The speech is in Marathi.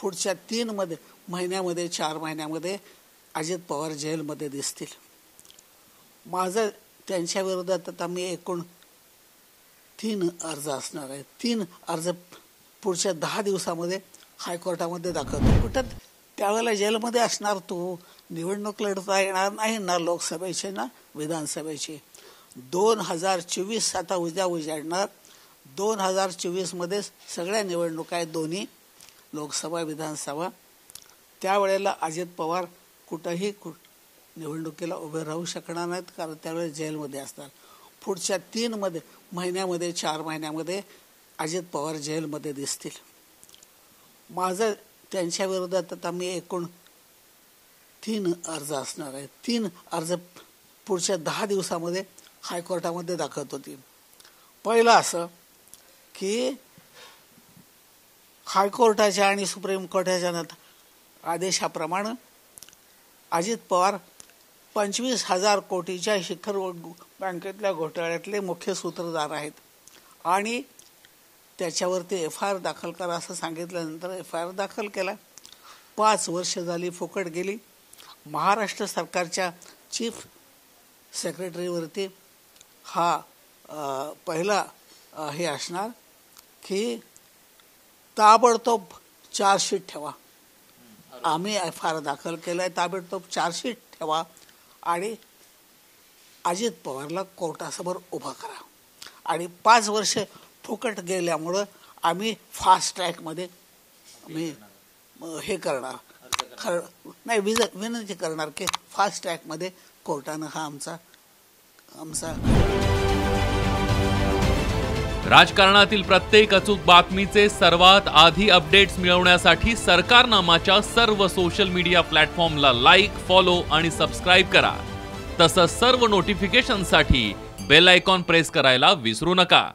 पुढच्या 3 महिन्यामध्ये 4 महिन्यामध्ये अजित पवार जेलमध्ये दिसतील. माझं त्यांच्या विरोधात आता मी एकूण 3 अर्ज असणार आहे. 3 अर्ज पुढच्या 10 दिवसामध्ये हायकोर्टामध्ये दाखवतो. कुठं त्यावेळेला जेलमध्ये असणार तू, निवडणूक लढता येणार नाही ना लोकसभेची ना विधानसभेची. 2024 आता उद्या उजाडणार. 2024 मध्ये सगळ्या निवडणुका आहेत, दोन्ही लोकसभा विधानसभा. त्यावेळेला अजित पवार कुठंही निवडणुकीला उभे राहू शकणार नाहीत, कारण त्यावेळेस जेलमध्ये असणार. पुढच्या 3 महिन्यामध्ये 4 महिन्यामध्ये अजित पवार जेलमध्ये दिसतील. माझं त्यांच्या विरोधात आता मी एकूण 3 अर्ज असणार आहे. 3 अर्ज पुढच्या 10 दिवसामध्ये हायकोर्टामध्ये दाखवत होती. पहिलं असं की हायकोर्टाच्या आणि सुप्रीम कोर्टाच्या आदेशाप्रमाणे अजित पवार 25,000 कोटीच्या शिखर बँकेतल्या घोटाळ्यातले मुख्य सूत्रधार आहेत आणि त्याच्यावरती FIR दाखल करा असं सांगितल्यानंतर FIR दाखल केला. 5 वर्ष झाली फुकट गेली. महाराष्ट्र सरकारच्या चीफ सेक्रेटरीवरती हा पहिला हे असणार की ताबडतोब चार्जशीट ठेवा. आम्ही FIR दाखल केलाय, ताबडतोब चार्जशीट ठेवा आणि अजित पवारला कोर्टासमोर उभा करा. आणि 5 वर्ष फुकट गेल्यामुळं आम्ही फास्ट ट्रॅकमध्ये हे करणार नाही, विनंती करणार की फास्ट ट्रॅकमध्ये कोर्टानं हा आमचा राजकारणातील प्रत्येक अचूक बातमीचे सर्वात आधी अपडेट्स मिळवण्यासाठी सरकारनामाच्या सर्व सोशल मीडिया प्लॅटफॉर्मला लाईक, फॉलो आणि सबस्क्राईब करा. तसंच सर्व नोटिफिकेशनसाठी बेल आयकॉन प्रेस करायला विसरू नका.